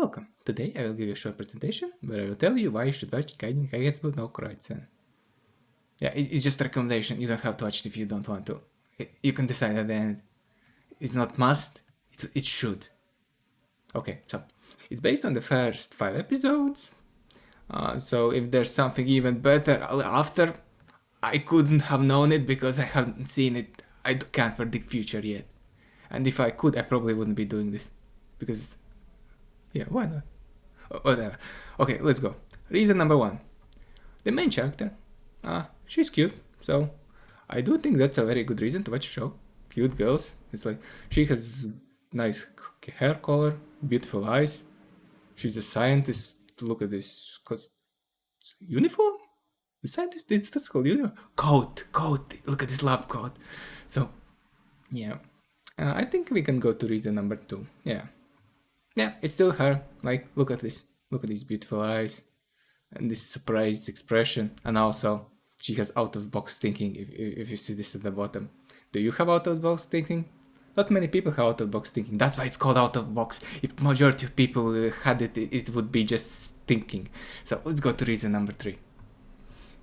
Welcome! Today I will give you a short presentation where I will tell you why you should watch Kaijin Kaihatsu-bu no Kuroitsu-san. Yeah, it's just a recommendation, you don't have to watch it if you don't want to. You can decide at the end. It's not must, it should. Okay, so it's based on the first 5 episodes. So if there's something even better after, I couldn't have known it because I haven't seen it. I can't predict future yet. And if I could, I probably wouldn't be doing this. Because, yeah, why not? Whatever. Okay, let's go. Reason number 1. The main character. She's cute, so I do think that's a very good reason to watch a show. Cute girls. It's like, she has nice hair color, beautiful eyes. She's a scientist. Look at this uniform? The scientist, that's called uniform. Coat. Look at this lab coat. So, yeah. I think we can go to reason number 2. Yeah, it's still her. Like, look at this. Look at these beautiful eyes. And this surprised expression. And also, she has out-of-box thinking, if you see this at the bottom. Do you have out-of-box thinking? Not many people have out-of-box thinking. That's why it's called out-of-box. If majority of people had it, it would be just thinking. So let's go to reason number 3.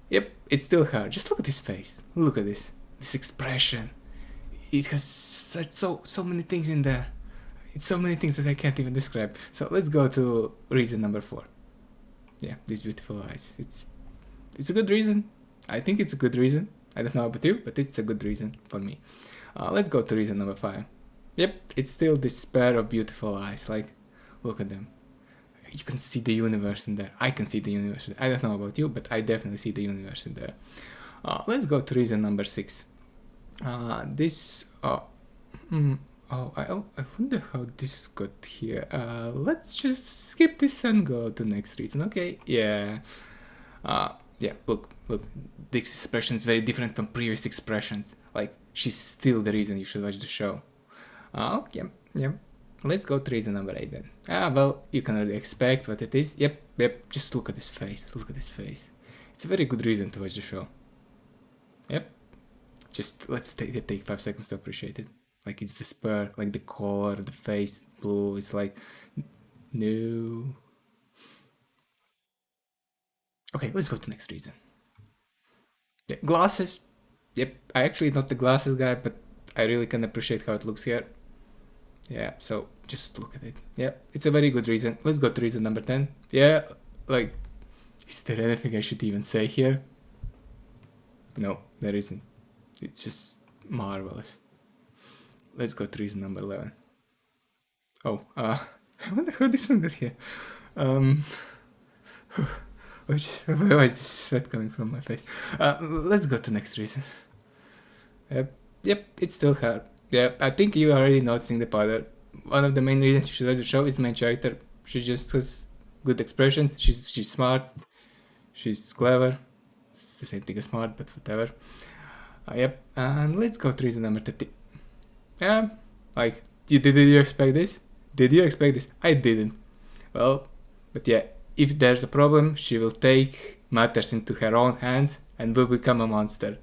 Yep, it's still her. Just look at this face. Look at this. This expression. It has so many things in there. It's so many things that I can't even describe. So let's go to reason number 4. Yeah, these beautiful eyes. It's a good reason. I think it's a good reason. I don't know about you, but it's a good reason for me. Let's go to reason number 5. Yep, it's still this pair of beautiful eyes. Like, look at them. You can see the universe in there. I can see the universe. I don't know about you, but I definitely see the universe in there. Let's go to reason number 6. I wonder how this got here. Let's just skip this and go to next reason. Okay, yeah. Yeah, look. This expression is very different from previous expressions. Like, she's still the reason you should watch the show. Yeah. Let's go to reason number 8 then. Well, you can already expect what it is. Yep. Just look at this face. It's a very good reason to watch the show. Yep. Just let's take 5 seconds to appreciate it. Like, it's the spur, like the color, the face, blue. It's like, no. Okay, let's go to next reason. Yeah, glasses. Yep, I actually not the glasses guy, but I really can appreciate how it looks here. Yeah, so just look at it. Yeah, it's a very good reason. Let's go to reason number 10. Yeah, like, is there anything I should even say here? No, there isn't. It's just marvelous. Let's go to reason number 11. I wonder how this one got here. Why is this sweat coming from my face? Let's go to next reason. Yep, it's still her. Yeah, I think you are already noticing the pattern. One of the main reasons you should watch the show is the main character. She just has good expressions. She's smart. She's clever. It's the same thing as smart, but whatever. Yep, and let's go to reason number 30. Yeah, like, did you expect this? Did you expect this? I didn't. Well, but yeah, if there's a problem, she will take matters into her own hands and will become a monster.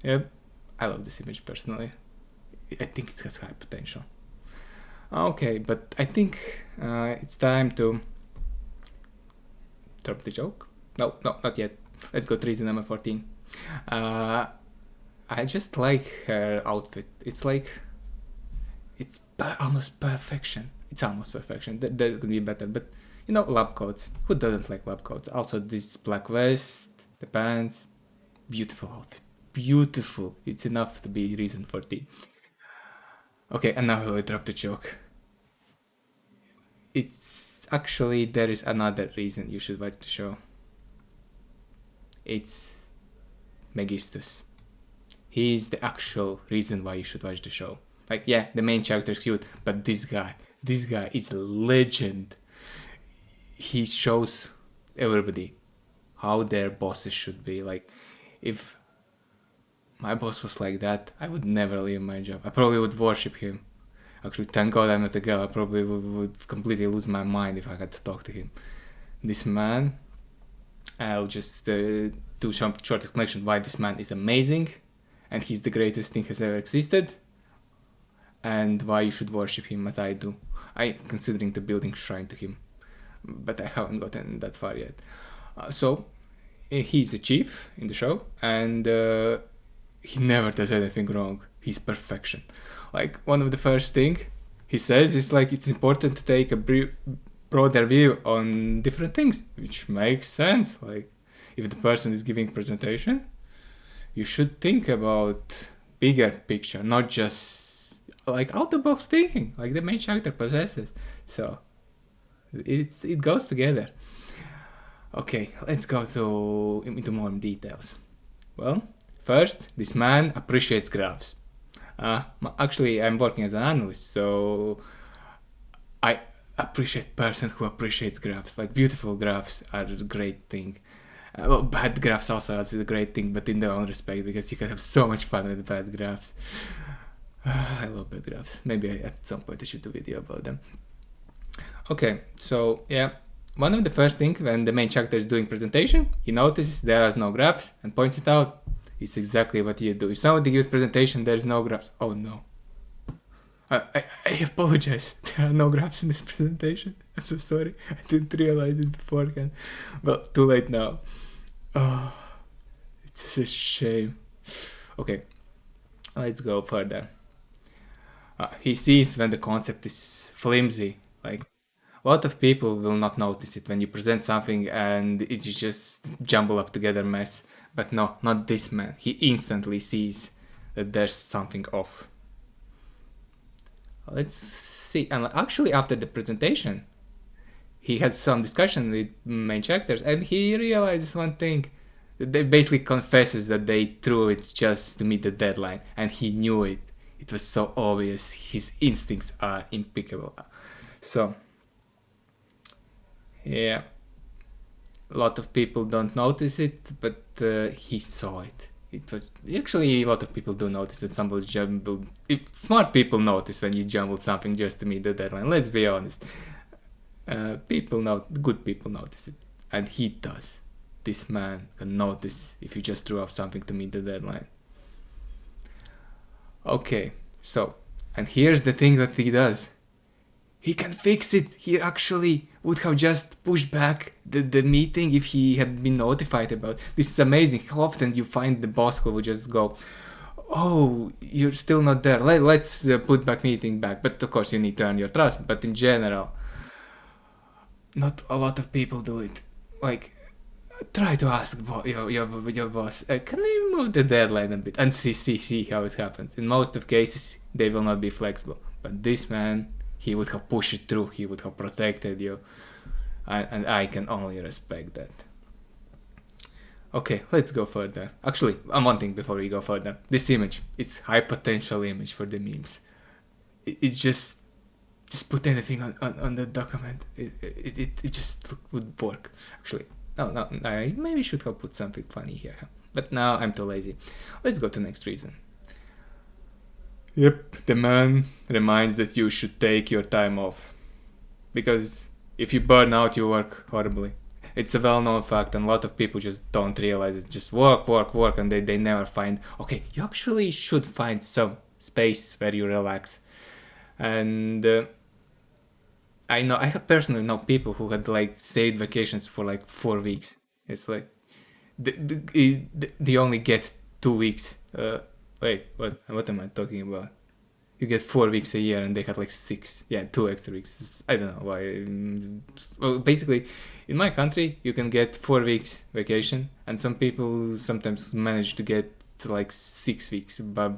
Yep, I love this image personally. I think it has high potential. Okay, but I think it's time to drop the joke. No, not yet. Let's go to reason number 14. I just like her outfit. It's like, it's almost perfection. It's almost perfection. There could be better, but you know, lab coats. Who doesn't like lab coats? Also, this black vest, the pants, beautiful outfit. Beautiful. It's enough to be reason 14. Okay, and now I drop the joke. It's actually, there is another reason you should watch the show. It's Megistus. He's the actual reason why you should watch the show. Like, yeah, the main character is cute, but this guy is a legend. He shows everybody how their bosses should be. Like, if my boss was like that, I would never leave my job. I probably would worship him. Actually, thank God I'm not a girl. I probably would completely lose my mind if I had to talk to him. This man, I'll just do some short explanation why this man is amazing, and he's the greatest thing has ever existed, and why you should worship him as I do. I considering to building shrine to him. but I haven't gotten that far yet. So he's a chief in the show, and he never does anything wrong. He's perfection. Like, one of the first thing he says is like, it's important to take a broader view on different things, which makes sense. Like, if the person is giving presentation, you should think about bigger picture, not just like out of box thinking, like the main character possesses. So it goes together. Okay, let's go into more details. Well, first, this man appreciates graphs. Actually, I'm working as an analyst, so I appreciate person who appreciates graphs. Like, beautiful graphs are a great thing. Well, bad graphs also is a great thing, but in their own respect, because you can have so much fun with bad graphs. I love bad graphs. Maybe at some point I should do a video about them. Okay, so yeah, one of the first things when the main character is doing presentation, he notices there are no graphs and points it out. It's exactly what you do. If somebody gives presentation, there is no graphs. Oh no. I apologize. There are no graphs in this presentation. I'm so sorry. I didn't realize it beforehand. Well, too late now. Oh, it's a shame. Okay, let's go further. He sees when the concept is flimsy. Like, a lot of people will not notice it when you present something and it's just jumble up together mess. But no, not this man. He instantly sees that there's something off. Let's see. And actually, after the presentation, he had some discussion with main characters, and he realizes one thing. They basically confesses that they threw it just to meet the deadline, and he knew it. It was so obvious. His instincts are impeccable. So, yeah, a lot of people don't notice it, but he saw it. It was actually, a lot of people do notice that somebody jumbled. Smart people notice when you jumbled something just to meet the deadline. Let's be honest. Good people notice it, and he does. This man can notice if you just threw up something to meet the deadline. Okay, so, and here's the thing that he does. He can fix it. He actually would have just pushed back the meeting if he had been notified about it. This is amazing. How often you find the boss who would just go, oh, you're still not there. Let's put back meeting back. But of course you need to earn your trust. But in general, not a lot of people do it. Like, try to ask your boss, can we move the deadline a bit? And see how it happens. In most of cases, they will not be flexible. But this man, he would have pushed it through. He would have protected you. And I can only respect that. Okay, let's go further. Actually, one thing before we go further. This image, it's high potential image for the memes. It's just put anything on the document. It just would work. Actually, no, I maybe should have put something funny here. But now I'm too lazy. Let's go to the next reason. Yep, the man reminds that you should take your time off. Because if you burn out, you work horribly. It's a well-known fact, and a lot of people just don't realize it. Just work, and they never find, okay, you actually should find some space where you relax. And I personally know people who had like saved vacations for like 4 weeks. It's like, they only get 2 weeks. Wait, what am I talking about? You get 4 weeks a year and they had like 6. Yeah, 2 extra weeks. I don't know why. Well, basically, in my country, you can get 4 weeks vacation, and some people sometimes manage to get like 6 weeks by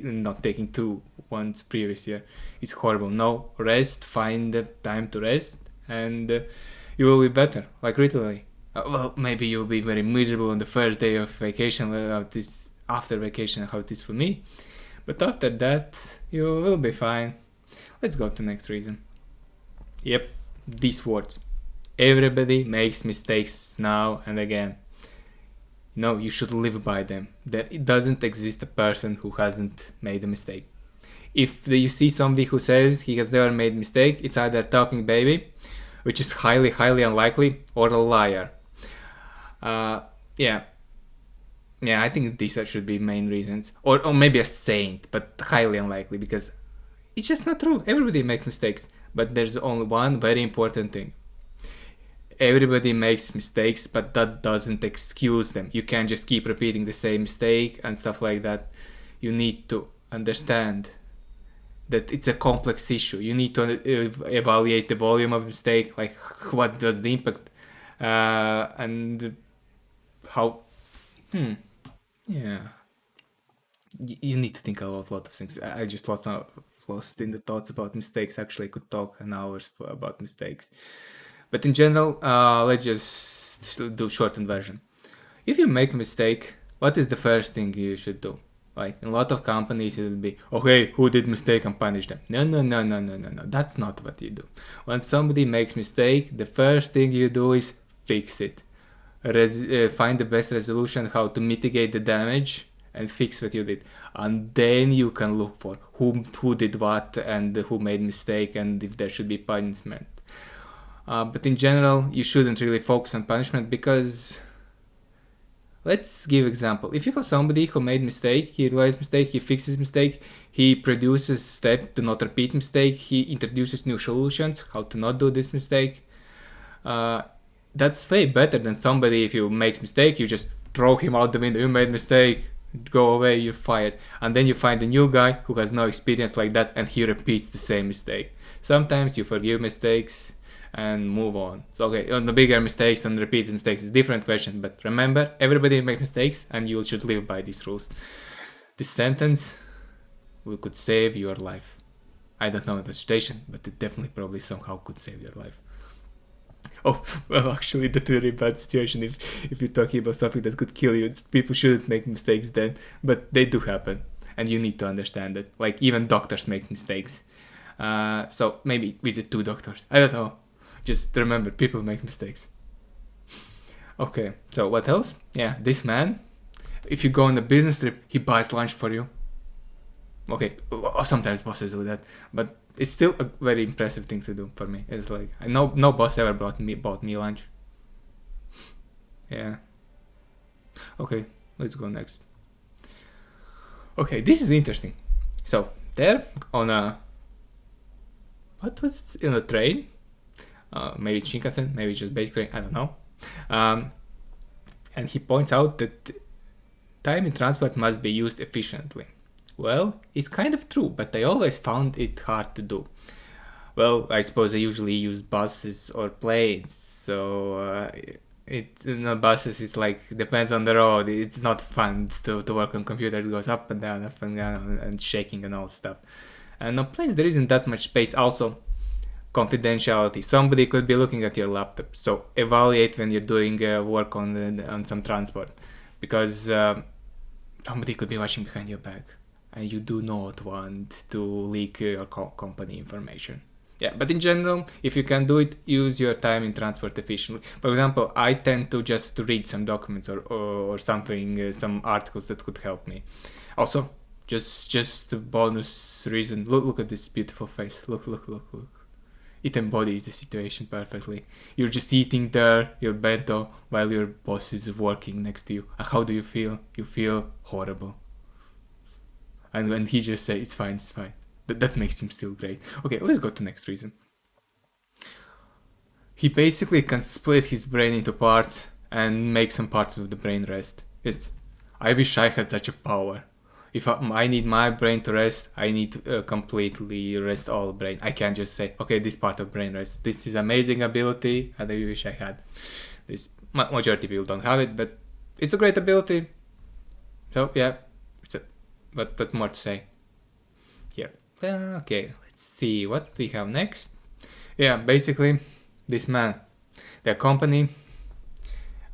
not taking 2 once previous year. It's horrible. No, rest, find the time to rest, and you will be better. Like, literally. Well, maybe you'll be very miserable on the first day of vacation, after vacation, how it is for me. But after that, you will be fine. Let's go to the next reason. Yep, these words. Everybody makes mistakes now and again. No, you should live by them. There doesn't exist a person who hasn't made a mistake. If you see somebody who says he has never made a mistake, it's either talking baby, which is highly, highly unlikely, or a liar. Yeah, I think these should be main reasons. Or maybe a saint, but highly unlikely, because it's just not true. Everybody makes mistakes. But there's only one very important thing. everybody makes mistakes, but that doesn't excuse them. You can't just keep repeating the same mistake and stuff like that. You need to understand that it's a complex issue. You need to evaluate the volume of mistake, like what does the impact, and how. Yeah. You need to think about a lot of things. I just lost in the thoughts about mistakes. Actually, I could talk an hours about mistakes. But in general, let's just do shortened version. If you make a mistake, what is the first thing you should do? Like in a lot of companies, it will be, okay, who did mistake and punish them. No. That's not what you do. When somebody makes mistake, the first thing you do is fix it. Find the best resolution, how to mitigate the damage, and fix what you did. And then you can look for who did what and who made mistake and if there should be punishment. But in general, you shouldn't really focus on punishment because, let's give example. If you have somebody who made mistake, he realized mistake, he fixes mistake, he produces step to not repeat mistake, he introduces new solutions, how to not do this mistake. That's way better than somebody, if you makes mistake, you just throw him out the window, you made mistake, go away, you're fired. And then you find a new guy who has no experience like that and he repeats the same mistake. Sometimes you forgive mistakes and move on. So, okay, on the bigger mistakes and repeated mistakes is a different question, but remember, everybody makes mistakes and you should live by these rules. This sentence could save your life. I don't know the situation, but it definitely probably somehow could save your life. Oh, well, actually, that's a very bad situation if you're talking about something that could kill you. People shouldn't make mistakes then, but they do happen, and you need to understand it. Like, even doctors make mistakes. So maybe visit 2 doctors. I don't know. Just remember, people make mistakes. Okay, so what else? Yeah, this man, if you go on a business trip, he buys lunch for you. Okay, sometimes bosses do that, but it's still a very impressive thing to do for me. It's like, no boss ever bought me lunch. Yeah. Okay, let's go next. Okay, this is interesting. So, there on a... What was it? In a train? Maybe Shinkansen, maybe just basic train, I don't know. And he points out that time in transport must be used efficiently. Well, it's kind of true, but I always found it hard to do. Well, I suppose I usually use buses or planes, so buses is like, depends on the road. It's not fun to work on computer. It goes up and down, and shaking and all stuff. And on planes, there isn't that much space. Also, confidentiality. Somebody could be looking at your laptop, so evaluate when you're doing work on some transport, because somebody could be watching behind your back. And you do not want to leak your company information. Yeah, but in general, if you can do it, use your time in transport efficiently. For example, I tend to just read some documents or something, some articles that could help me. Also, just a bonus reason, look at this beautiful face. Look. It embodies the situation perfectly. You're just eating there, your bento, while your boss is working next to you. And how do you feel? You feel horrible. And when he just says, it's fine. That makes him still great. Okay, let's go to the next reason. He basically can split his brain into parts and make some parts of the brain rest. I wish I had such a power. If I need my brain to rest, I need to completely rest all brain. I can't just say, okay, this part of brain rest. This is amazing ability, and I wish I had this. Majority of people don't have it, but it's a great ability. So yeah. But more to say here. Okay, let's see what we have next. Yeah, basically, this man, their company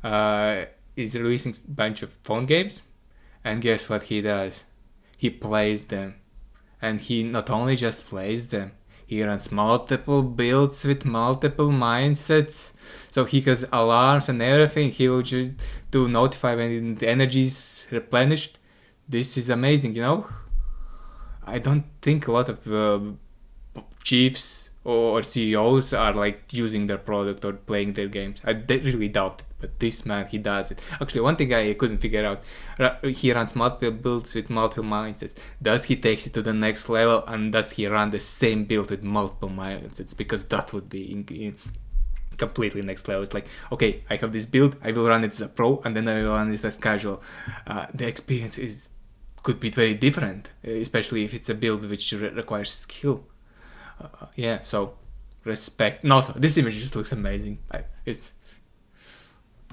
is releasing a bunch of phone games, and guess what he does? He plays them, and he not only just plays them, he runs multiple builds with multiple mindsets, so he has alarms and everything. He will just to notify when the energy is replenished. This is amazing, you know? I don't think a lot of chiefs or CEOs are like using their product or playing their games. I really doubt it, but this man, he does it. Actually, one thing I couldn't figure out, he runs multiple builds with multiple mindsets. Does he take it to the next level, and does he run the same build with multiple mindsets? Because that would be completely next level. It's like, okay, I have this build, I will run it as a pro, and then I will run it as casual. The experience could be very different, especially if it's a build which requires skill. Yeah, so respect. No, so this image just looks amazing. It's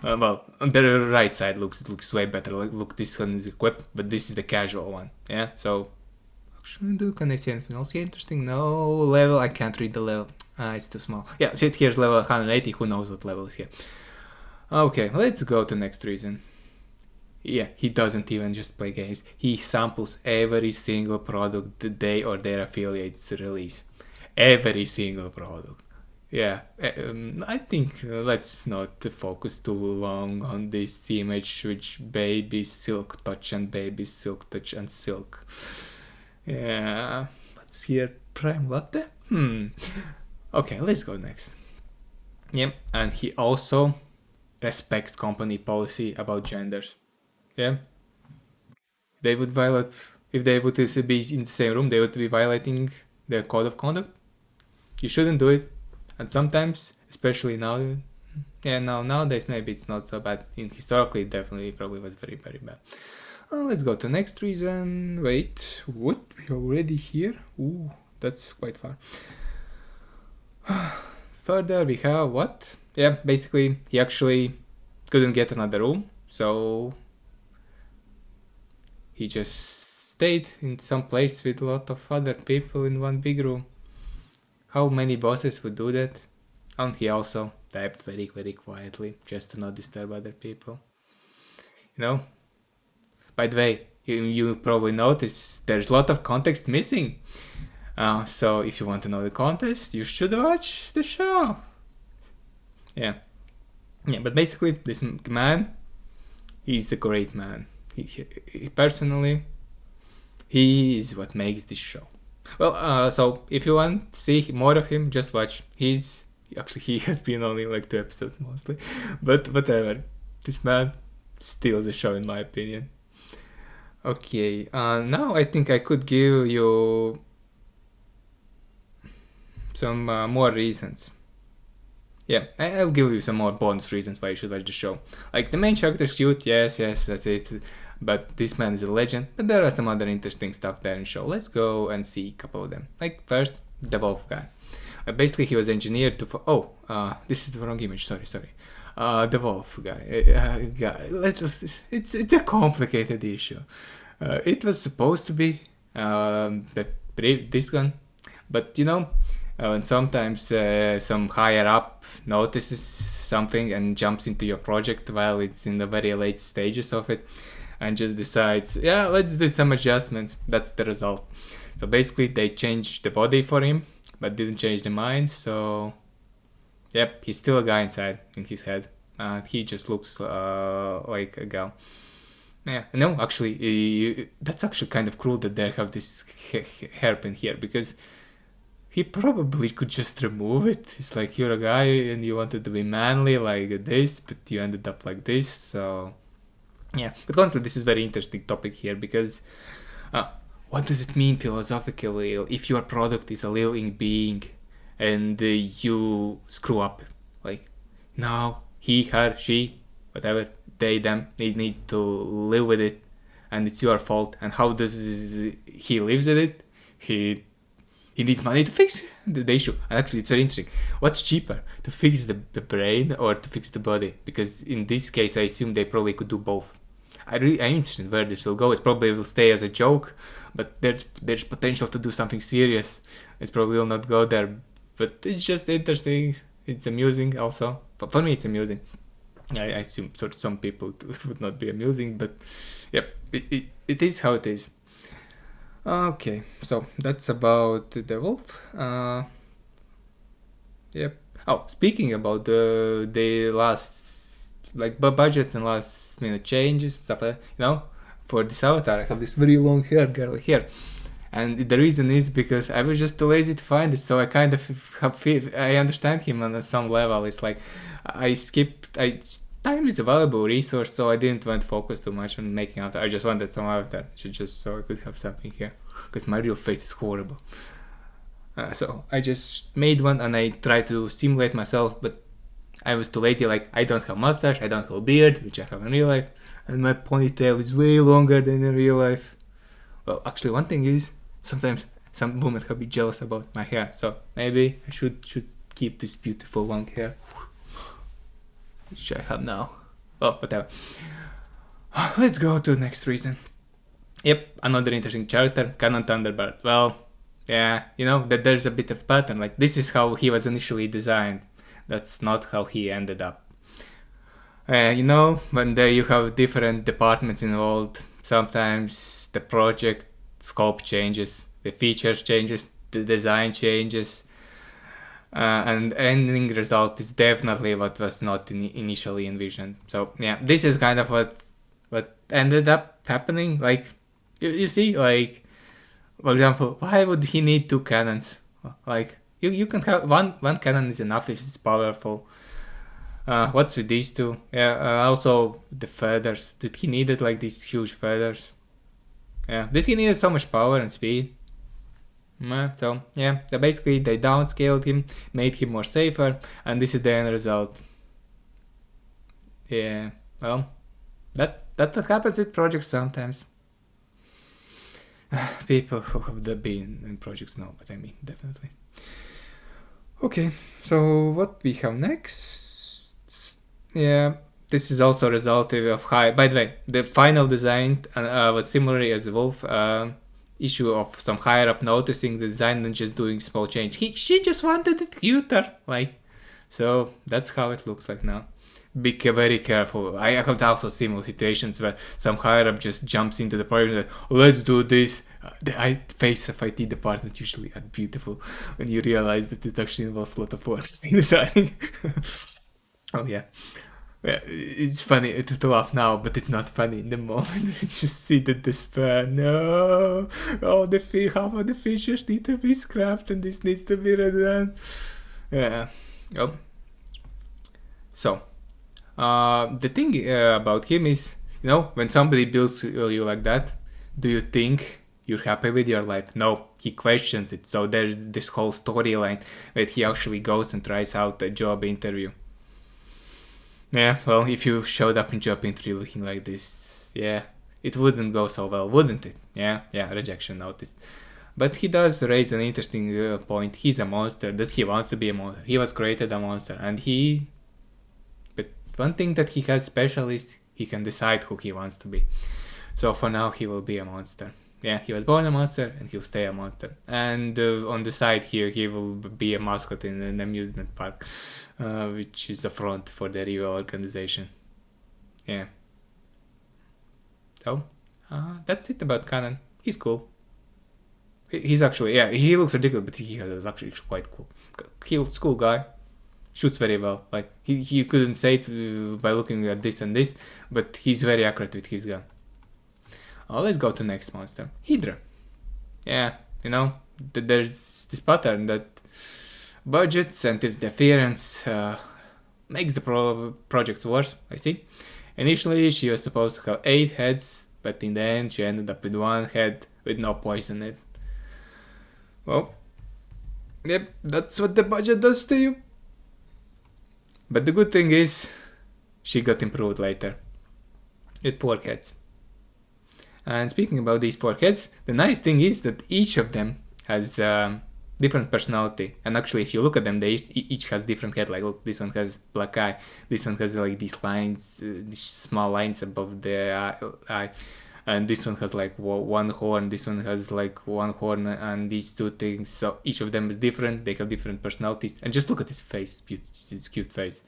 well, on the right side looks way better. Like, look, this one is equipped, but this is the casual one. Yeah, so actually, can I see anything else here interesting? No level. I can't read the level. It's too small. Yeah, so here's level 180. Who knows what level is here? Okay, let's go to next reason. Yeah, he doesn't even just play games. He samples every single product they or their affiliates release. Every single product. Yeah, I think let's not focus too long on this image, which baby silk touch and baby silk touch and silk. Yeah, let's hear prime latte. Okay, let's go next. Yeah, and he also respects company policy about genders. Yeah, they would violate, if they would be in the same room, they would be violating their code of conduct. You shouldn't do it. And sometimes, especially now, nowadays maybe it's not so bad. Historically, it definitely probably was very, very bad. Let's go to next reason. Wait, what? We're already here? Ooh, that's quite far. Further, we have what? Yeah, basically, he actually couldn't get another room, so he just stayed in some place with a lot of other people in one big room. How many bosses would do that? And he also typed very, very quietly, just to not disturb other people. You know? By the way, you probably noticed there's a lot of context missing. So if you want to know the context, you should watch the show. Yeah, but basically, this man, he's a great man. He personally, he is what makes this show. Well, so if you want to see more of him, just watch. He has been only like 2 episodes mostly, but whatever. This man steals the show in my opinion. Okay, now I think I could give you some more reasons. Yeah, I'll give you some more bonus reasons why you should watch the show. Like, the main character is cute, yes, that's it. But this man is a legend. But there are some other interesting stuff there in the show. Let's go and see a couple of them. Like, first, the Wolf guy. Basically, he was engineered to... this is the wrong image, sorry. The Wolf guy. It's a complicated issue. It was supposed to be this one. But, and sometimes some higher up notices something and jumps into your project while it's in the very late stages of it and just decides, yeah, let's do some adjustments. That's the result. So basically they changed the body for him but didn't change the mind. So yep, he's still a guy inside in his head. He just looks like a girl. Yeah, no, actually, that's actually kind of cruel that they have this hairpin here, because he probably could just remove it. It's like, you're a guy and you wanted to be manly like this, but you ended up like this. So yeah, but honestly, this is a very interesting topic here, because what does it mean philosophically if your product is a living being and you screw up? Like, now he, her, she, whatever, they need to live with it, and it's your fault. And how does he lives with it? He needs money to fix the issue. And actually, it's very interesting. What's cheaper, to fix the brain or to fix the body? Because in this case, I assume they probably could do both. I'm interested in where this will go. It probably will stay as a joke, but there's potential to do something serious. It probably will not go there, but it's just interesting. It's amusing also. But for me, it's amusing. I assume some people it would not be amusing, but yep, it is how it is. Okay, so that's about the Wolf. Yep. Oh, speaking about the last budgets and last minute changes, stuff like that, for this avatar I have this very long hair girl here, and the reason is because I was just too lazy to find it. So I kind of I understand him on some level. It's like time is a valuable resource, so I didn't want to focus too much on making avatar. I just wanted some avatar, just so I could have something here, because my real face is horrible. So I just made one and I tried to simulate myself, but I was too lazy, like, I don't have mustache, I don't have a beard, which I have in real life, and my ponytail is way longer than in real life. Well, actually, one thing is, sometimes some women have been jealous about my hair, so maybe I should keep this beautiful long hair, which I have now. Well, whatever. Let's go to the next reason. Yep, another interesting character, Canon Thunderbird. Well, yeah, you know, that there's a bit of pattern, like, this is how he was initially designed. That's not how he ended up. You know, when there you have different departments involved, sometimes the project scope changes, the features changes, the design changes, and ending result is definitely what was not initially envisioned. So yeah, this is kind of what ended up happening. Like, you see, like, for example, why would he need two cannons? Like, you can have one cannon is enough if it's powerful. What's with these two? Yeah, also the feathers. Did he needed like these huge feathers? Yeah, did he needed so much power and speed? So yeah, basically they downscaled him, made him more safer, and this is the end result. Yeah, well, that what happens with projects sometimes. People who have been in projects know what I mean, definitely. Okay, so what we have next? Yeah, this is also a result of high. By the way, the final design was similar as Wolf. Issue of some higher up noticing the design and just doing small change. She just wanted it cuter, like, so that's how it looks like now. Be very careful. I have also similar situations where some higher up just jumps into the project and like, let's do this. The face of IT department usually are beautiful when you realize that it actually involves a lot of work in designing. Oh yeah. Yeah, it's funny to laugh now, but it's not funny in the moment. Just see the despair. No, half of the features need to be scrapped, and this needs to be redone. Yeah. Oh. So, the thing about him is, you know, when somebody builds you like that, do you think you're happy with your life? No, he questions it. So there's this whole storyline that he actually goes and tries out a job interview. Yeah, well, if you showed up in job interview looking like this, yeah, it wouldn't go so well, wouldn't it? Yeah, rejection notice. But he does raise an interesting point. He's a monster. Does he wants to be a monster? He was created a monster, and But one thing that he has special is he can decide who he wants to be. So for now, he will be a monster. Yeah, he was born a monster, and he'll stay a monster. And on the side here, he will be a mascot in an amusement park. Which is a front for the rival organization. Yeah. So, that's it about Kanan. He's cool. He's actually, yeah, he looks ridiculous, but he is actually quite cool. He's cool guy. Shoots very well. Like, he couldn't say it by looking at this and this, but he's very accurate with his gun. Let's go to next monster. Hydra. Yeah, you know, there's this pattern that budgets and interference makes the projects worse, I see. Initially, she was supposed to have 8 heads, but in the end, she ended up with 1 head with no poison in it. Well, yep, that's what the budget does to you. But the good thing is, she got improved later with 4 heads. And speaking about these 4 heads, the nice thing is that each of them has different personality, and actually if you look at them, they each has different head. Like, look, this one has black eye, this one has like these lines, these small lines above the eye, and this one has like 1 horn, this one has like 1 horn, and these 2 things. So each of them is different, they have different personalities, and just look at his face, his cute face.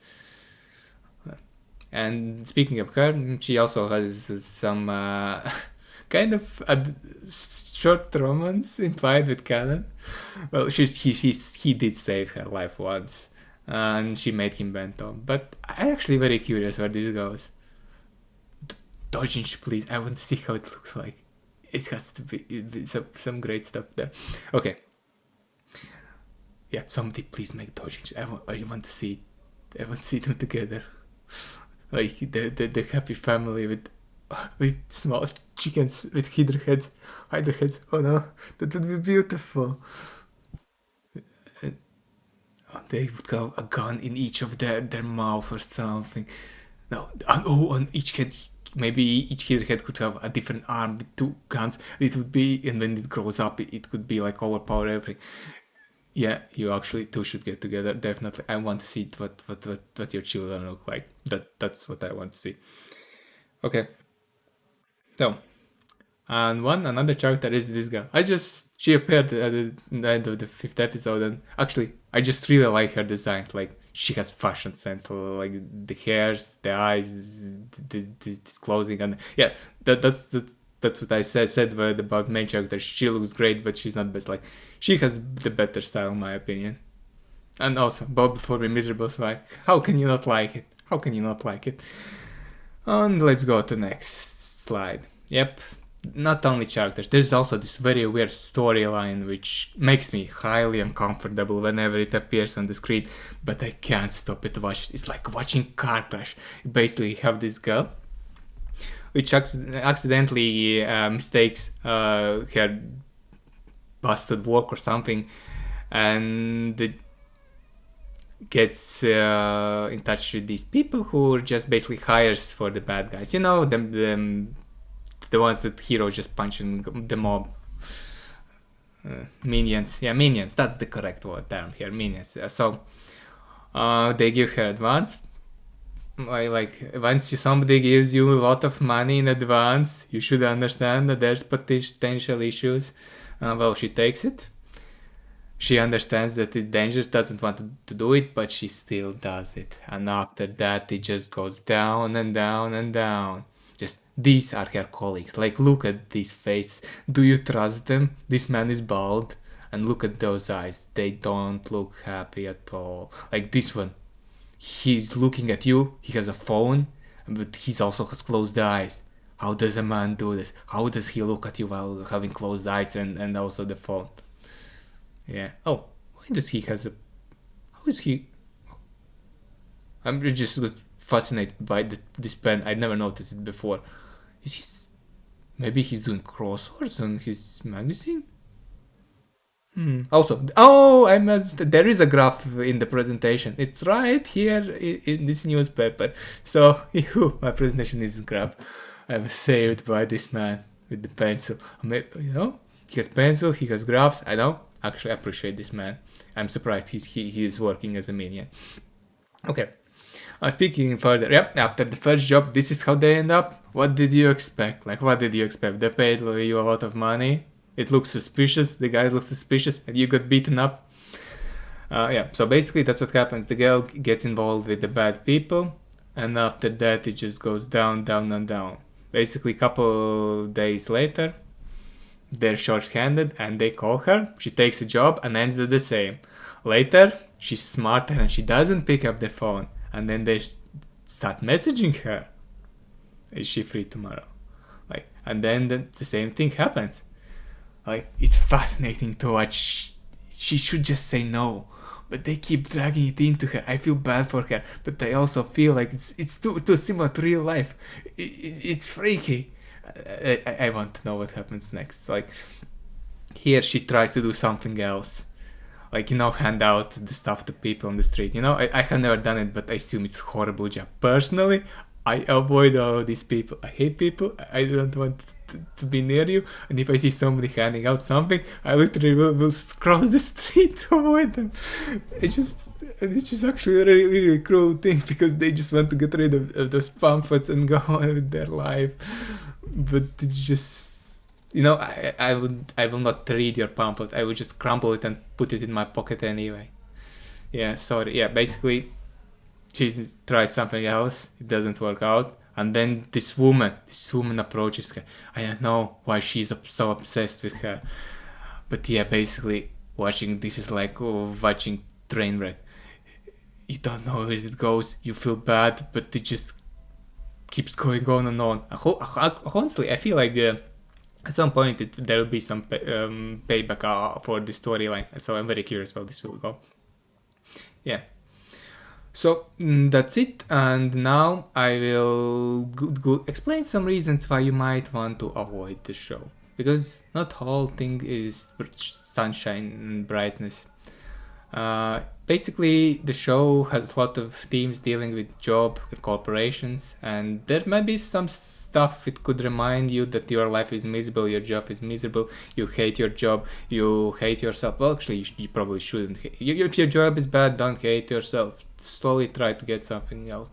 And speaking of her, she also has some kind of short romance implied with Kanan. Well, he did save her life once, and she made him bento. But I'm actually very curious where this goes. Dojin, please, I want to see how it looks like. It has to be some great stuff there. Okay. Yeah, somebody please make Dojin. I want to see it. I want to see them together. Like the happy family with small chickens with Hydra heads. Oh no, that would be beautiful. Oh, they would have a gun in each of their mouth or something. No, on each head, maybe each head could have a different arm with 2 guns. It would be, and when it grows up, it could be like overpower everything. Yeah, you actually two should get together. Definitely, I want to see what your children look like. That's what I want to see. Okay, so and another character is this girl. She appeared at the end of the 5th episode, and actually I just really like her designs. Like she has fashion sense, like the hairs, the eyes, this clothing, and yeah, that's what I said about main character. She looks great, but she's not best. Like she has the better style, in my opinion. And also, Bob for the Miserables, like how can you not like it? How can you not like it? And let's go to next slide. Yep, not only characters, there's also this very weird storyline which makes me highly uncomfortable whenever it appears on the screen, but I can't stop it watch. It's like watching car crash. You basically have this girl which accidentally mistakes her busted work or something, and it gets in touch with these people who are just basically hires for the bad guys. You know, the ones that hero just punching the mob. Minions. Yeah, minions. That's the correct term here. Minions. So they give her advance. Like once somebody gives you a lot of money in advance, you should understand that there's potential issues. Well, she takes it. She understands that it's dangerous, doesn't want to do it, but she still does it. And after that, it just goes down and down and down. Just, these are her colleagues. Like, look at these faces. Do you trust them? This man is bald. And look at those eyes. They don't look happy at all. Like this one. He's looking at you. He has a phone. But he also has closed eyes. How does a man do this? How does he look at you while having closed eyes and also the phone? Yeah. Oh, why does he has a... How is he... I'm just fascinated by this pen. I never noticed it before. Is he... Maybe he's doing crosswords on his magazine? Also, I must... There is a graph in the presentation. It's right here in this newspaper. So, my presentation isn't graph. I was saved by this man with the pencil. He has pencil, he has graphs. I know. Actually, I appreciate this man. I'm surprised he is working as a minion. Okay. Speaking further, yep, after the first job, this is how they end up. What did you expect? Like, what did you expect? They paid you a lot of money. It looks suspicious. The guys look suspicious, and you got beaten up. Yeah, so basically that's what happens. The girl gets involved with the bad people, and after that it just goes down, down, and down. Basically, a couple days later, they're short-handed and they call her. She takes a job and ends it the same. Later, she's smarter and she doesn't pick up the phone. And then they start messaging her. Is she free tomorrow? Like, and then the same thing happens. Like, it's fascinating to watch. She should just say no, but they keep dragging it into her. I feel bad for her, but I also feel like it's too similar to real life. It's freaky. I want to know what happens next. Like, here she tries to do something else. Like, hand out the stuff to people on the street. I have never done it, but I assume it's a horrible job. Personally, I avoid all these people. I hate people. I don't want to be near you. And if I see somebody handing out something, I literally will cross the street to avoid them. It's just actually a really, really cruel thing, because they just want to get rid of those pamphlets and go on with their life. But it's just... I will not read your pamphlet. I will just crumple it and put it in my pocket anyway. Yeah, sorry. Yeah, basically, she tries something else. It doesn't work out. And then this woman approaches her. I don't know why she's so obsessed with her. But yeah, basically, watching this is like watching train wreck. You don't know where it goes. You feel bad, but it just keeps going on and on. Honestly, I feel like... at some point, there will be some payback for the storyline. So I'm very curious how this will go. Yeah. So that's it. And now I will explain some reasons why you might want to avoid the show. Because not all thing is sunshine and brightness. Basically, the show has a lot of themes dealing with job and corporations, and there might be some stuff it could remind you that your life is miserable, your job is miserable, you hate your job, you hate yourself. Well, actually, you probably shouldn't. If your job is bad, don't hate yourself. Slowly try to get something else.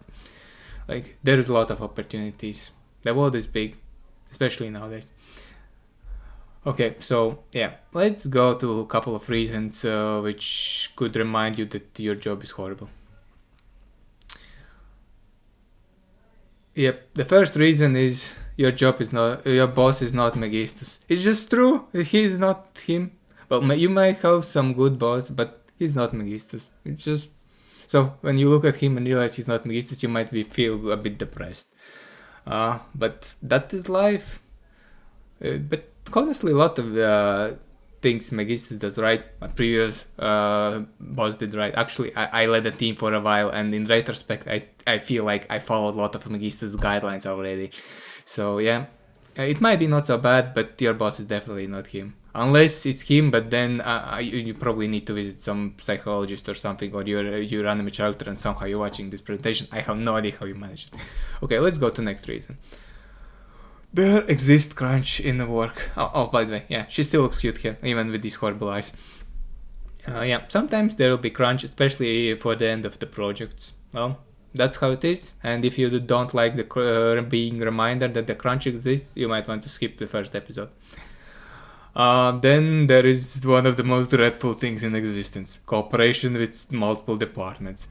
Like, there is a lot of opportunities. The world is big, especially nowadays. Okay, so yeah, let's go to a couple of reasons which could remind you that your job is horrible. Yep, the first reason is your boss is not Megistus. It's just true, he's not him. Well, you might have some good boss, but he's not Megistus. It's just... So, when you look at him and realize he's not Megistus, you might feel a bit depressed. But that is life. But honestly, a lot of things Megistus does right, my previous boss did right. Actually, I led a team for a while, and in retrospect, I feel like I followed a lot of Megistus guidelines already. So yeah, it might be not so bad, but your boss is definitely not him. Unless it's him, but then you probably need to visit some psychologist or something, or you're anime character and somehow you're watching this presentation. I have no idea how you managed it. Okay, let's go to next reason. There exists crunch in the work. Oh, by the way, yeah, she still looks cute here, even with these horrible eyes. Yeah, sometimes there will be crunch, especially for the end of the projects. Well, that's how it is, and if you don't like the being reminder that the crunch exists, you might want to skip the first episode. Then there is one of the most dreadful things in existence, cooperation with multiple departments.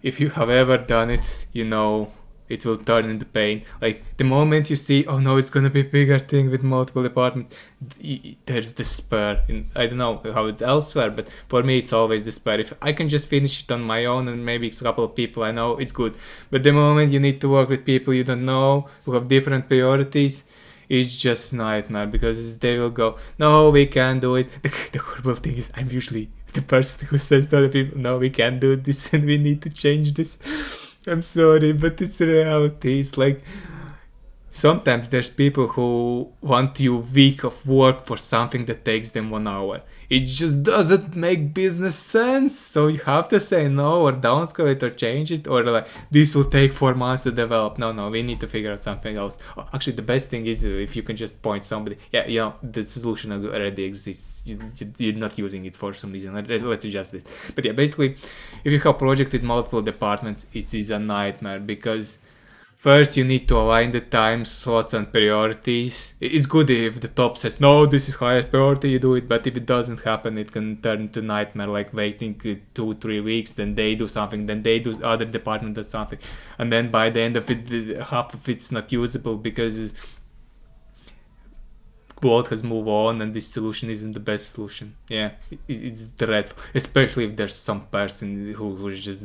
If you have ever done it, you know it will turn into pain. Like, the moment you see, oh no, it's gonna be a bigger thing with multiple departments, there's despair. I don't know how it's elsewhere, but for me it's always despair. If I can just finish it on my own and maybe it's a couple of people I know, it's good. But the moment you need to work with people you don't know, who have different priorities, it's just nightmare, because they will go, no, we can't do it. The horrible thing is, I'm usually the person who says to other people, no, we can't do this and we need to change this. I'm sorry, but it's the reality. It's like, sometimes there's people who want you a week of work for something that takes them 1 hour. It just doesn't make business sense. So you have to say no, or downscale it, or change it, or like, this will take 4 months to develop. No, we need to figure out something else. Actually, the best thing is if you can just point somebody, yeah, the solution already exists. You're not using it for some reason. Let's adjust it. But yeah, basically, if you have a project with multiple departments, it is a nightmare, because first, you need to align the time slots and priorities. It's good if the top says, no, this is highest priority, you do it. But if it doesn't happen, it can turn into nightmare, like waiting 2-3 weeks, then they do something, then other department does something. And then by the end of it, half of it's not usable because world has moved on and this solution isn't the best solution. Yeah, it's dreadful. Especially if there's some person who's just...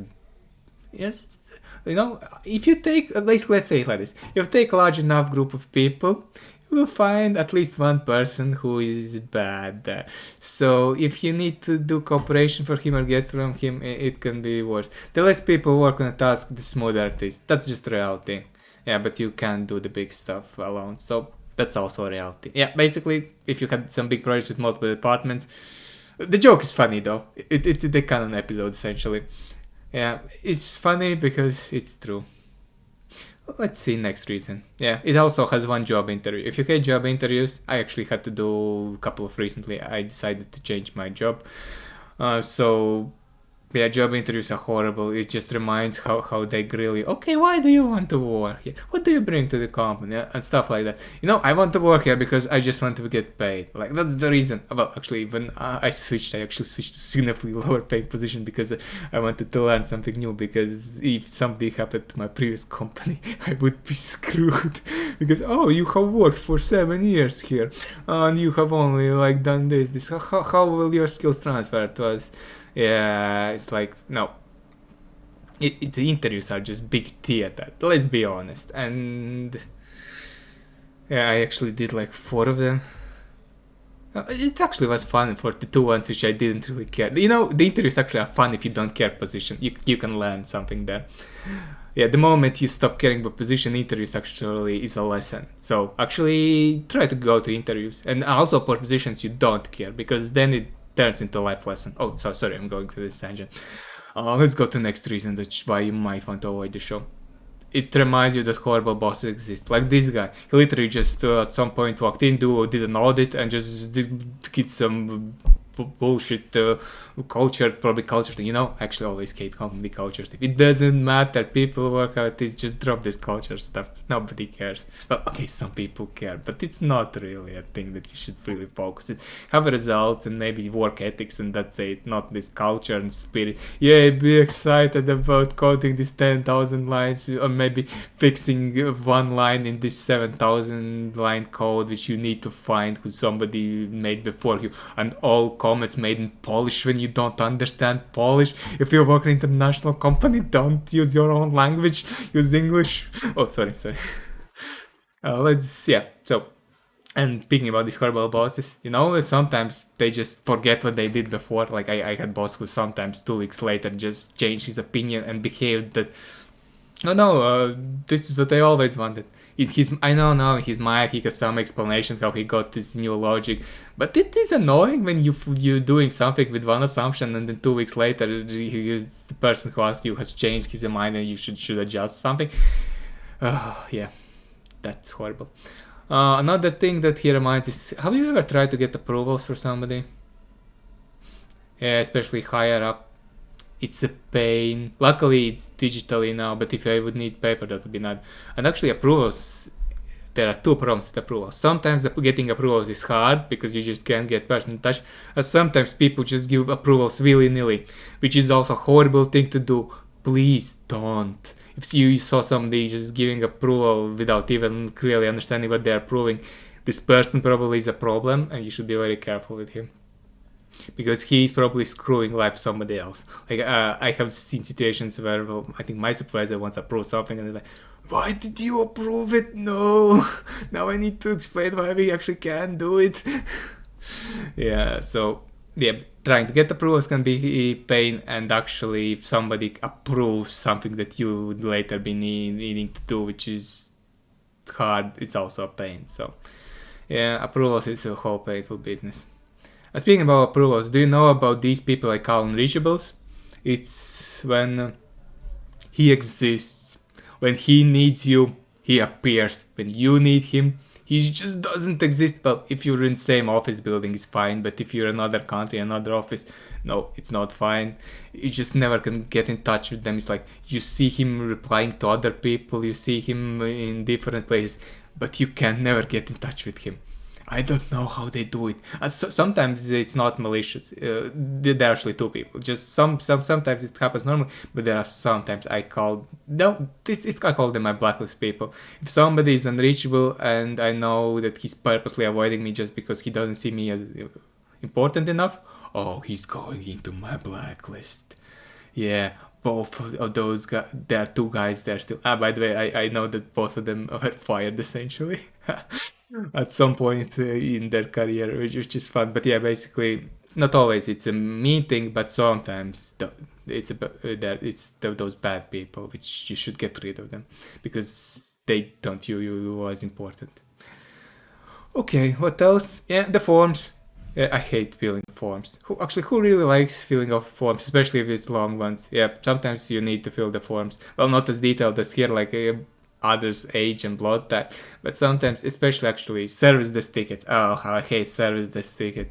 Yes, you know, if you take, let's say it like this, if you take a large enough group of people, you will find at least one person who is bad there. So if you need to do cooperation for him or get from him, it can be worse. The less people work on a task, the smoother it is. That's just reality. Yeah, but you can't do the big stuff alone. So that's also reality. Yeah, basically, if you had some big projects with multiple departments, the joke is funny though. It's the canon episode essentially. Yeah, it's funny because it's true. Let's see next reason. Yeah, it also has one job interview. If you hate job interviews, I actually had to do a couple of recently. I decided to change my job. So yeah, job interviews are horrible. It just reminds how they grill you. Okay, why do you want to work here? What do you bring to the company? And stuff like that. You know, I want to work here because I just want to get paid. Like, that's the reason. Well, actually, when I actually switched to significantly lower paid position because I wanted to learn something new. Because if something happened to my previous company, I would be screwed. Because, oh, you have worked for 7 years here. And you have only, like, done this. How will your skills transfer to us? Yeah, it's like, no. The interviews are just big theater, let's be honest. And yeah, I actually did like 4 of them. It actually was fun for the 2 ones which I didn't really care. You know, the interviews actually are fun if you don't care position. You can learn something there. Yeah, the moment you stop caring about position, interviews actually is a lesson. So actually try to go to interviews. And also for positions you don't care, because then turns into a life lesson. Oh, sorry, I'm going to this tangent. Let's go to the next reason that's why you might want to avoid the show. It reminds you that horrible bosses exist. Like this guy, he literally just at some point walked in, did an audit, and just did some bullshit culture, probably culture thing. You know, actually always hate company culture stuff. It doesn't matter. People work out this, just drop this culture stuff. Nobody cares. Well, okay, some people care, but it's not really a thing that you should really focus it. Have results and maybe work ethics, and that's it. Not this culture and spirit. Yeah, be excited about coding this 10,000 lines, or maybe fixing one line in this 7,000 line code which you need to find who somebody made before you, and all comments made in Polish when you don't understand Polish. If you work in an international company, don't use your own language, use English. Oh, sorry. So, and speaking about these horrible bosses, you know, sometimes they just forget what they did before. Like I had boss who sometimes 2 weeks later just changed his opinion and behaved that, no, this is what I always wanted. I know now in his mind he has some explanation how he got this new logic, but it is annoying when you're doing something with one assumption and then 2 weeks later the person who asked you has changed his mind and you should adjust something. Yeah, that's horrible. Another thing that he reminds is, have you ever tried to get approvals for somebody? Yeah, especially higher up. It's a pain. Luckily, it's digitally now, but if I would need paper, that would be not. And actually, approvals, there are 2 problems with approvals. Sometimes getting approvals is hard because you just can't get person in touch. And sometimes people just give approvals willy-nilly, which is also a horrible thing to do. Please don't. If you saw somebody just giving approval without even clearly understanding what they're approving, this person probably is a problem, and you should be very careful with him. Because he's probably screwing life somebody else. Like I have seen situations where, well, I think my supervisor once approved something and they're like, why did you approve it? No, now I need to explain why we actually can't do it. Yeah, so yeah, trying to get approvals can be a pain, and actually if somebody approves something that you would later be needing to do, which is hard, it's also a pain. So yeah, approvals is a whole painful business. Speaking about approvals, do you know about these people I call Unreachables? It's when he exists. When he needs you, he appears. When you need him, he just doesn't exist. Well, if you're in the same office building, it's fine. But if you're in another country, another office, no, it's not fine. You just never can get in touch with them. It's like you see him replying to other people, you see him in different places, but you can never get in touch with him. I don't know how they do it. Sometimes it's not malicious. There are actually 2 people. Just sometimes it happens normally, but there are sometimes I call them my blacklist people. If somebody is unreachable and I know that he's purposely avoiding me just because he doesn't see me as important enough, oh, he's going into my blacklist. Yeah, both of those guys. There are 2 guys there still. By the way, I know that both of them were fired essentially. At some point in their career, which is fun. But yeah, basically, not always it's a mean thing, but sometimes it's those bad people, which you should get rid of them because they don't you as important. Okay, what else? Yeah, the forms. Yeah, I hate filling forms. Who really likes filling off forms, especially if it's long ones? Yeah, sometimes you need to fill the forms. Well, not as detailed as here, like others' age and blood type, but sometimes, especially actually service desk tickets. Oh, how I hate service desk tickets.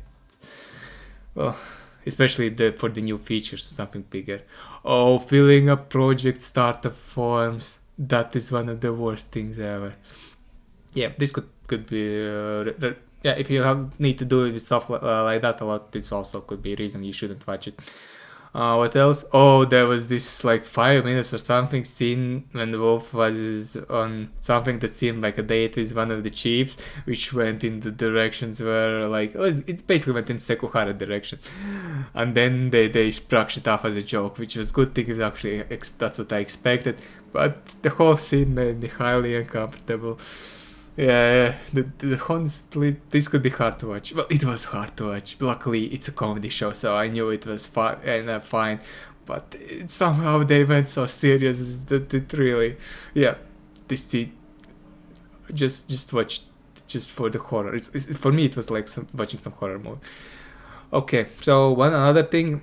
Well, especially for the new features or something bigger. Oh, filling up project startup forms. That is one of the worst things ever. Yeah, this could be. Yeah, if you need to do it with stuff like that a lot, this also could be a reason you shouldn't watch it. What else? Oh, there was this like 5 minutes or something scene when Wolf was on something that seemed like a date with one of the chiefs, which went in the directions where like it's basically went in Sekuhara direction, and then they brushed it off as a joke, which was good thing. It was actually that's what I expected, but the whole scene made me highly uncomfortable. Yeah, honestly, this could be hard to watch. Well, it was hard to watch. Luckily, it's a comedy show, so I knew it was fine. But somehow they went so serious that it really, yeah, this scene. Just watch, just for the horror. For me, it was like watching some horror movie. Okay, so one another thing,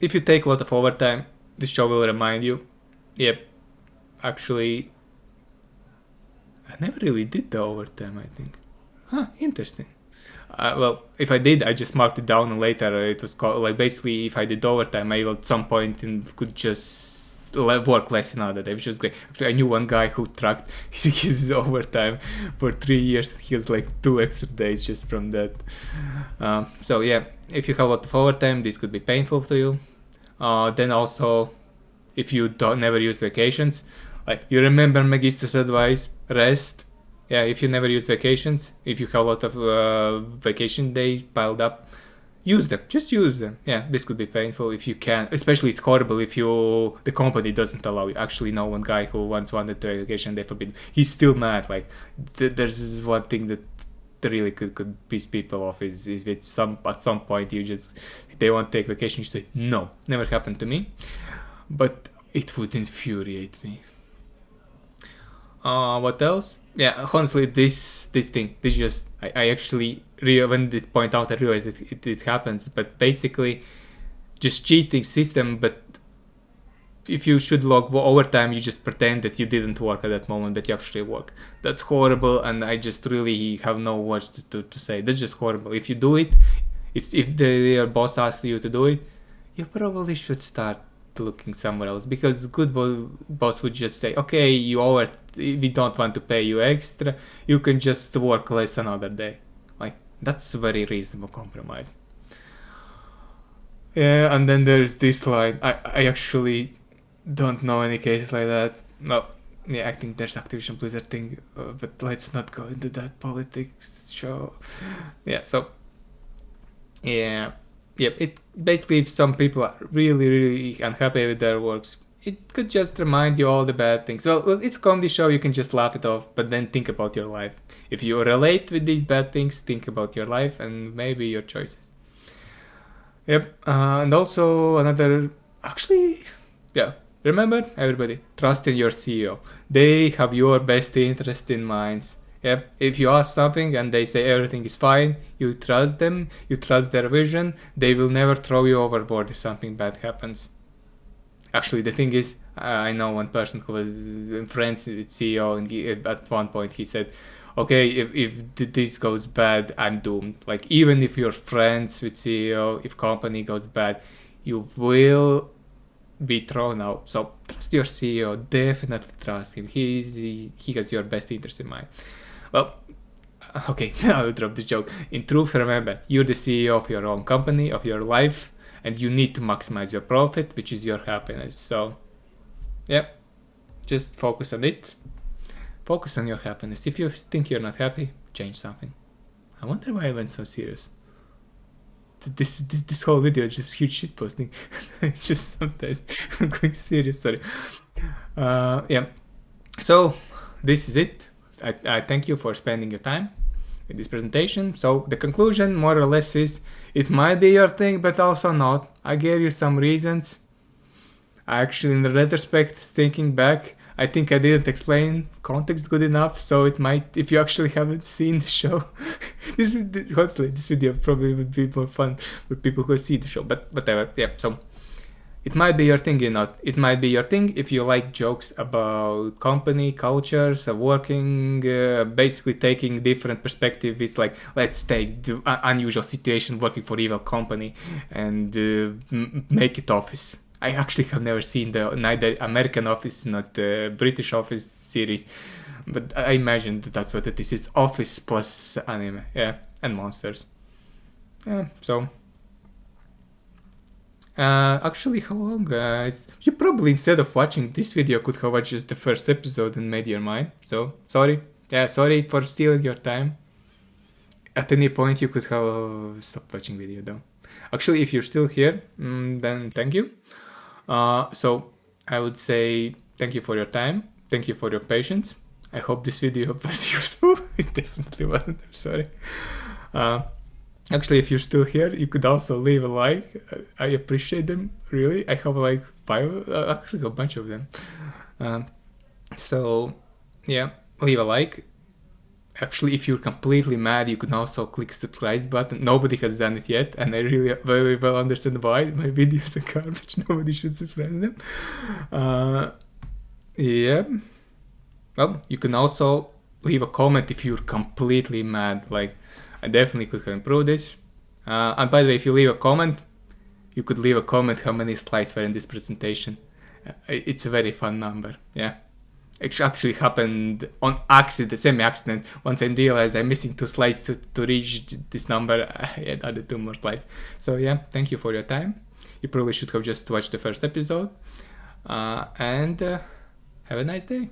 if you take a lot of overtime, the show will remind you, yep, actually, I never really did the overtime, I think. Huh, interesting. Well, if I did, I just marked it down, and later it was called, like, basically, if I did overtime, I at some point could just work less another day, which was great. Actually, I knew one guy who tracked his overtime for 3 years. He has like 2 extra days just from that. So yeah, if you have a lot of overtime, this could be painful to you. Then also, if you don't never use vacations, like, you remember Megistus' advice, rest. Yeah, if you never use vacations, if you have a lot of vacation days piled up, use them. Just use them. Yeah, this could be painful if you can. Especially it's horrible if the company doesn't allow you. Actually, know one guy who once wanted to take vacation, they forbid. He's still mad. Like, there's this one thing that really could piss people off is at some point they want to take vacation. You say no. Never happened to me, but it would infuriate me. What else? Yeah, honestly, this just I actually when this point out, I realized that it happens. But basically, just cheating system. But if you should log overtime, you just pretend that you didn't work at that moment, but you actually work. That's horrible, and I just really have no words to say. That's just horrible. If you do it, if your boss asks you to do it, you probably should start looking somewhere else, because good boss would just say, okay, we don't want to pay you extra, you can just work less another day. Like, that's a very reasonable compromise. Yeah, and then there's this line. I actually don't know any case like that. No, yeah, I think there's Activision Blizzard thing, but let's not go into that politics show. Yeah, so yeah, it basically, if some people are really, really unhappy with their works, it could just remind you all the bad things. Well, it's a comedy show, you can just laugh it off, but then think about your life. If you relate with these bad things, think about your life and maybe your choices. Yep, and also remember, everybody, trust in your CEO. They have your best interest in mind. Yep. If you ask something and they say everything is fine, you trust them, you trust their vision, they will never throw you overboard if something bad happens. Actually, the thing is, I know one person who was friends with CEO, and at one point he said, okay, if this goes bad, I'm doomed. Like, even if you're friends with CEO, if company goes bad, you will be thrown out. So trust your CEO, definitely trust him. He has your best interest in mind. Well, okay, I'll drop this joke. In truth, remember, you're the CEO of your own company, of your life, and you need to maximize your profit, which is your happiness. So, yeah, just focus on it. Focus on your happiness. If you think you're not happy, change something. I wonder why I went so serious. This whole video is just huge shit posting. It's just sometimes I'm going serious, sorry. Yeah, so this is it. I thank you for spending your time with this presentation. So the conclusion, more or less, is it might be your thing, but also not. I gave you some reasons. I actually, in retrospect, thinking back, I think I didn't explain context good enough, so it might, if you actually haven't seen the show, this video probably would be more fun with people who see the show, but whatever, yeah, so it might be your thing or not. It might be your thing if you like jokes about company, cultures, working, basically taking different perspectives. It's like, let's take the unusual situation working for evil company and make it Office. I actually have never seen neither American Office, not the British Office series, but I imagine that's what it is. It's Office plus anime, yeah, and monsters. Yeah, so... actually, how long, guys? You probably, instead of watching this video, could have watched just the first episode and made your mind. So, sorry. Yeah, sorry for stealing your time. At any point, you could have stopped watching video, though. Actually, if you're still here, then thank you. So, I would say thank you for your time. Thank you for your patience. I hope this video was useful. It definitely wasn't, I'm sorry. Actually, if you're still here, you could also leave a like. I appreciate them, really. I have like 5, actually a bunch of them. So, yeah, leave a like. Actually, if you're completely mad, you can also click subscribe button. Nobody has done it yet, and I really very well understand why. My videos are garbage. Nobody should subscribe them. Yeah. Well, you can also leave a comment if you're completely mad. Like, I definitely could have improved this. And by the way, if you leave a comment, you could leave a comment how many slides were in this presentation. It's a very fun number. Yeah. It actually happened on accident, semi-accident. Once I realized I'm missing 2 slides to reach this number, I added 2 more slides. So yeah, thank you for your time. You probably should have just watched the first episode. And have a nice day.